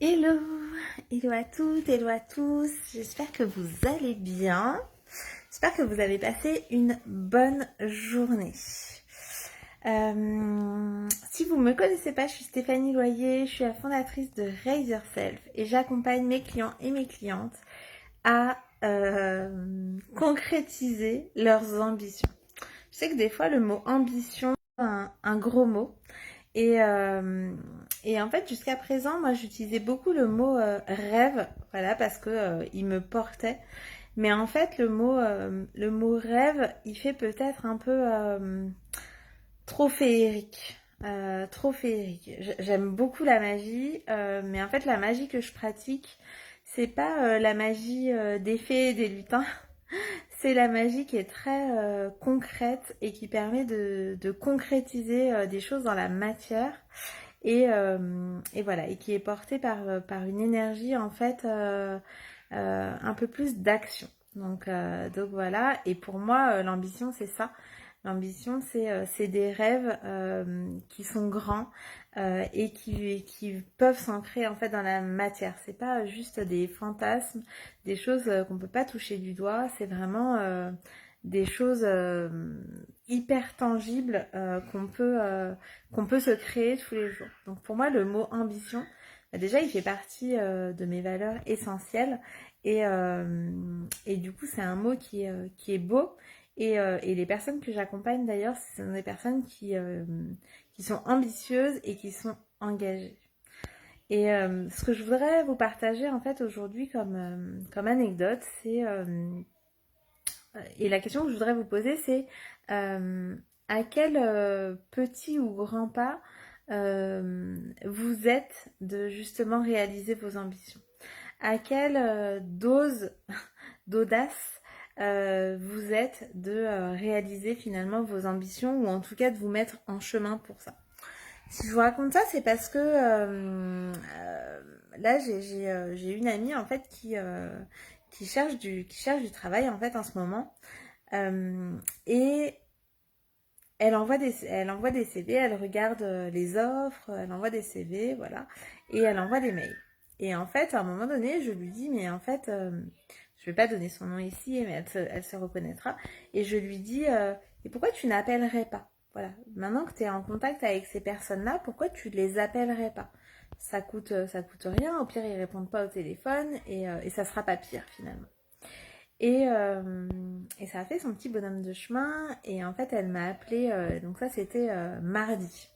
Hello, hello à toutes, hello à tous, j'espère que vous allez bien, j'espère que vous avez passé une bonne journée. Si vous ne me connaissez pas, je suis Stéphanie Loyer, je suis la fondatrice de Raise Yourself et j'accompagne mes clients et mes clientes à concrétiser leurs ambitions. Je sais que des fois le mot ambition est un gros mot. Et, euh, et en fait, jusqu'à présent, moi, j'utilisais beaucoup le mot rêve, voilà, parce que il me portait. Mais en fait, le mot rêve, il fait peut-être un peu trop féerique. Trop féerique. J'aime beaucoup la magie, mais en fait, la magie que je pratique, c'est pas la magie des fées et des lutins. C'est la magie qui est très concrète et qui permet de concrétiser des choses dans la matière et voilà, et qui est portée par une énergie en fait un peu plus d'action. Donc voilà, et pour moi l'ambition c'est ça. L'ambition c'est des rêves qui sont grands et qui peuvent s'ancrer en fait dans la matière. C'est pas juste des fantasmes, des choses qu'on peut pas toucher du doigt, c'est vraiment des choses hyper tangibles qu'on peut se créer tous les jours. Donc pour moi, le mot ambition, déjà, il fait partie de mes valeurs essentielles et du coup, c'est un mot qui est beau. Et les personnes que j'accompagne d'ailleurs, ce sont des personnes qui sont ambitieuses et qui sont engagées. Et ce que je voudrais vous partager en fait aujourd'hui comme anecdote, et la question que je voudrais vous poser, c'est à quel petit ou grand pas vous êtes de justement réaliser vos ambitions? À quelle dose d'audace vous êtes de réaliser finalement vos ambitions ou en tout cas de vous mettre en chemin pour ça? Si je vous raconte ça, c'est parce que là, j'ai une amie en fait qui cherche du travail en fait en ce moment. Et elle envoie des CV, elle regarde les offres, elle envoie des CV, voilà, et elle envoie des mails. Et en fait, à un moment donné, je lui dis, mais en fait, je vais pas donner son nom ici, mais elle se reconnaîtra. Et je lui dis, et pourquoi tu n'appellerais pas? Voilà, maintenant que tu es en contact avec ces personnes-là, pourquoi tu les appellerais pas? Ça coûte rien, au pire, ils répondent pas au téléphone et ça sera pas pire finalement. Et ça a fait son petit bonhomme de chemin. Et en fait, elle m'a appelé, donc ça c'était mardi.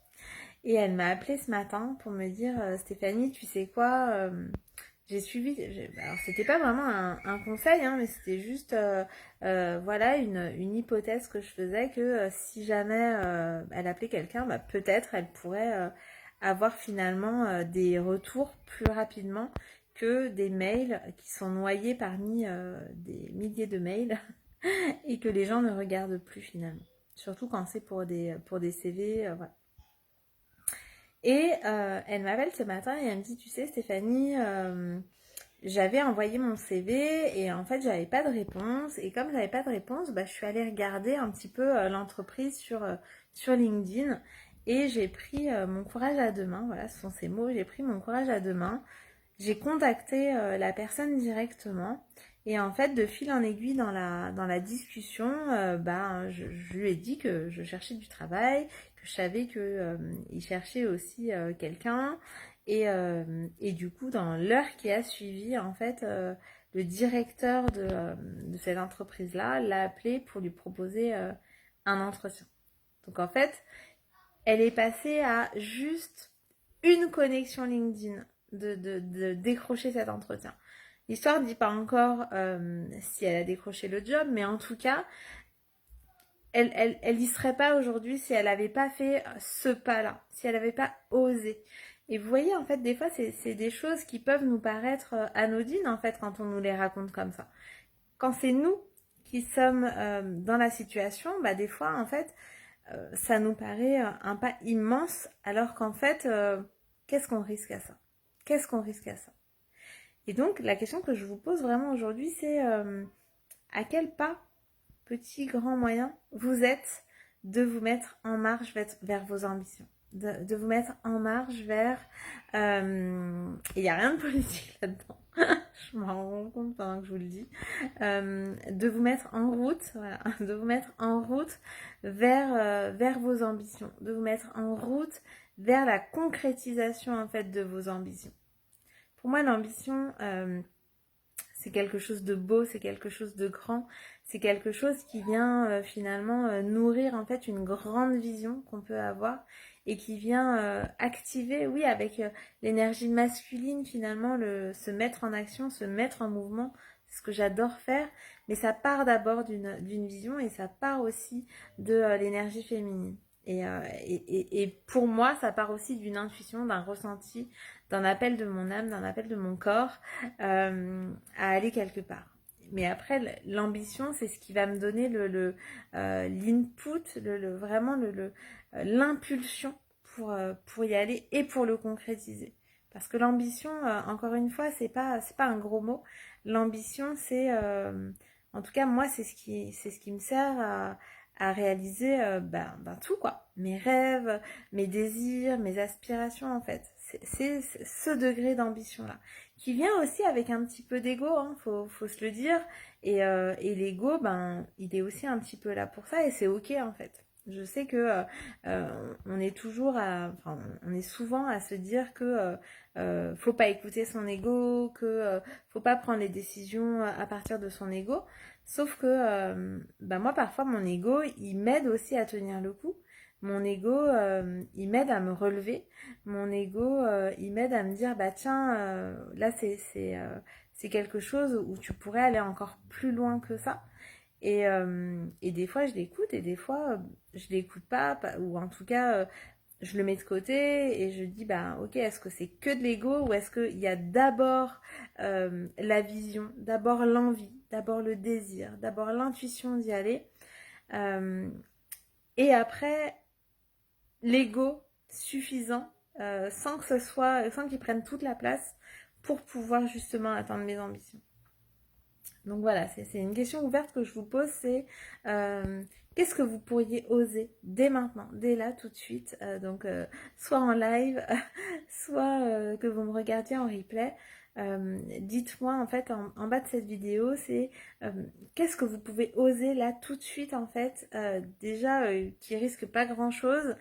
Et elle m'a appelé ce matin pour me dire Stéphanie, tu sais quoi j'ai suivi. Alors, c'était pas vraiment un conseil, hein, mais c'était juste voilà une hypothèse que je faisais que si jamais elle appelait quelqu'un, bah, peut-être elle pourrait avoir finalement des retours plus rapidement que des mails qui sont noyés parmi des milliers de mails et que les gens ne regardent plus finalement. Surtout quand c'est pour des CV. Voilà. Et elle m'appelle ce matin et elle me dit, tu sais Stéphanie, j'avais envoyé mon CV et en fait j'avais pas de réponse. Et comme j'avais pas de réponse, bah, je suis allée regarder un petit peu l'entreprise sur LinkedIn. Et j'ai pris mon courage à deux mains, voilà, ce sont ces mots, j'ai pris mon courage à deux mains. J'ai contacté la personne directement et en fait de fil en aiguille dans la discussion, je lui ai dit que je cherchais du travail, que je savais que il cherchait aussi quelqu'un et du coup dans l'heure qui a suivi en fait le directeur de cette entreprise-là l'a appelé pour lui proposer un entretien. Donc en fait, elle est passée à juste une connexion LinkedIn de décrocher cet entretien. L'histoire ne dit pas encore si elle a décroché le job, mais en tout cas, elle y serait pas aujourd'hui si elle n'avait pas fait ce pas-là, si elle n'avait pas osé. Et vous voyez, en fait, des fois, c'est des choses qui peuvent nous paraître anodines, en fait, quand on nous les raconte comme ça. Quand c'est nous qui sommes dans la situation, bah, des fois, en fait, ça nous paraît un pas immense, alors qu'en fait, qu'est-ce qu'on risque à ça? Qu'est-ce qu'on risque à ça? Et donc, la question que je vous pose vraiment aujourd'hui, c'est à quel pas, petit, grand, moyen, vous êtes de vous mettre en marche vers vos ambitions? de vous mettre en marche vers... Il n'y a rien de politique là-dedans. Je m'en rends compte pendant que je vous le dis. De vous mettre en route, voilà, de vous mettre en route vers vos ambitions, de vous mettre en route vers la concrétisation en fait de vos ambitions. Pour moi, l'ambition, c'est quelque chose de beau, c'est quelque chose de grand, c'est quelque chose qui vient finalement nourrir en fait une grande vision qu'on peut avoir et qui vient activer, oui, avec l'énergie masculine finalement, se mettre en action, se mettre en mouvement, c'est ce que j'adore faire, mais ça part d'abord d'une vision et ça part aussi de l'énergie féminine. Et pour moi, ça part aussi d'une intuition, d'un ressenti, d'un appel de mon âme, d'un appel de mon corps à aller quelque part. Mais après, l'ambition, c'est ce qui va me donner l'input, vraiment l'impulsion pour y aller et pour le concrétiser. Parce que l'ambition, encore une fois, c'est pas un gros mot. L'ambition, en tout cas, moi, c'est ce qui me sert à réaliser tout, quoi. Mes rêves, mes désirs, mes aspirations, en fait. C'est ce degré d'ambition-là qui vient aussi avec un petit peu d'ego, hein, faut se le dire. Et l'ego, il est aussi un petit peu là pour ça et c'est ok en fait. Je sais que on est on est souvent à se dire que faut pas écouter son ego, que faut pas prendre les décisions à partir de son ego. Sauf que moi parfois mon ego, il m'aide aussi à tenir le coup. Mon ego, il m'aide à me relever. Mon ego, il m'aide à me dire, bah tiens, là c'est quelque chose où tu pourrais aller encore plus loin que ça. Et des fois je l'écoute et des fois je l'écoute pas, ou en tout cas je le mets de côté et je dis bah ok, est-ce que c'est que de l'ego ou est-ce qu'il y a d'abord la vision, d'abord l'envie, d'abord le désir, d'abord l'intuition d'y aller et après l'ego suffisant sans qu'il prenne toute la place pour pouvoir justement atteindre mes ambitions. Donc voilà, c'est une question ouverte que je vous pose, c'est qu'est-ce que vous pourriez oser dès maintenant, dès là, tout de suite, soit en live, soit que vous me regardiez en replay. Dites-moi en fait en bas de cette vidéo, c'est qu'est-ce que vous pouvez oser là tout de suite en fait, déjà qui risque pas grand-chose,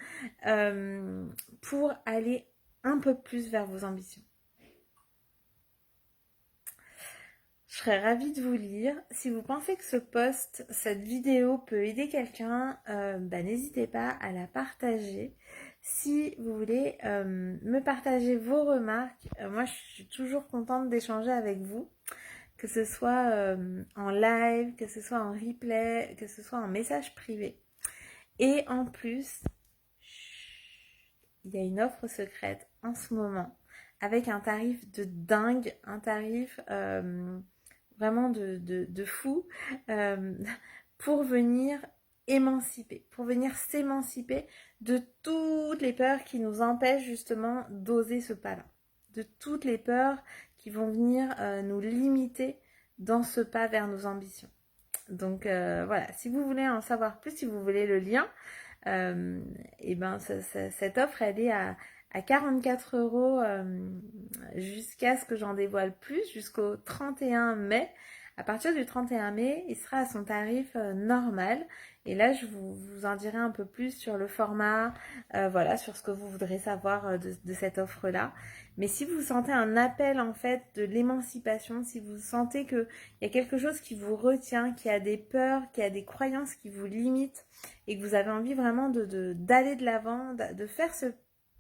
pour aller un peu plus vers vos ambitions. Je serais ravie de vous lire. Si vous pensez que cette vidéo peut aider quelqu'un, n'hésitez pas à la partager. Si vous voulez me partager vos remarques, moi je suis toujours contente d'échanger avec vous, que ce soit en live, que ce soit en replay, que ce soit en message privé. Et en plus, il y a une offre secrète en ce moment avec un tarif de dingue, un tarif vraiment de fou pour venir pour venir s'émanciper de toutes les peurs qui nous empêchent justement d'oser ce pas-là, de toutes les peurs qui vont venir nous limiter dans ce pas vers nos ambitions. Donc voilà, si vous voulez en savoir plus, si vous voulez le lien, cette offre elle est à 44 euros jusqu'à ce que j'en dévoile plus, jusqu'au 31 mai. À partir du 31 mai, il sera à son tarif normal. Et là, je vous en dirai un peu plus sur le format, voilà, sur ce que vous voudrez savoir de cette offre-là. Mais si vous sentez un appel en fait de l'émancipation, si vous sentez qu'il y a quelque chose qui vous retient, qu'il y a des peurs, qu'il y a des croyances qui vous limitent et que vous avez envie vraiment d'aller de l'avant, de faire ce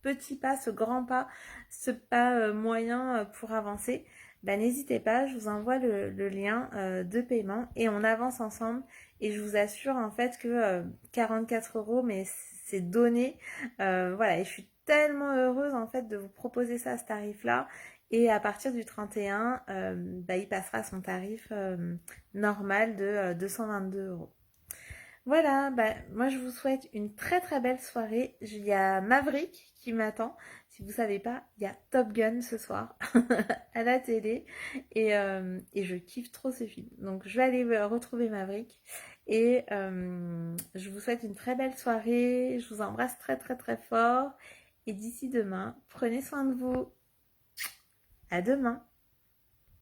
petit pas, ce grand pas, ce pas moyen pour avancer, n'hésitez pas, je vous envoie le lien de paiement et on avance ensemble et je vous assure en fait que 44 euros, mais c'est donné, voilà, et je suis tellement heureuse en fait de vous proposer ça à ce tarif là et à partir du 31 il passera à son tarif normal de 222 euros. Voilà, moi je vous souhaite une très très belle soirée. Il y a Maverick qui m'attend. Si vous savez pas, il y a Top Gun ce soir à la télé et je kiffe trop ce film. Donc je vais aller retrouver Maverick et je vous souhaite une très belle soirée. Je vous embrasse très très très fort Et d'ici demain, prenez soin de vous. À demain.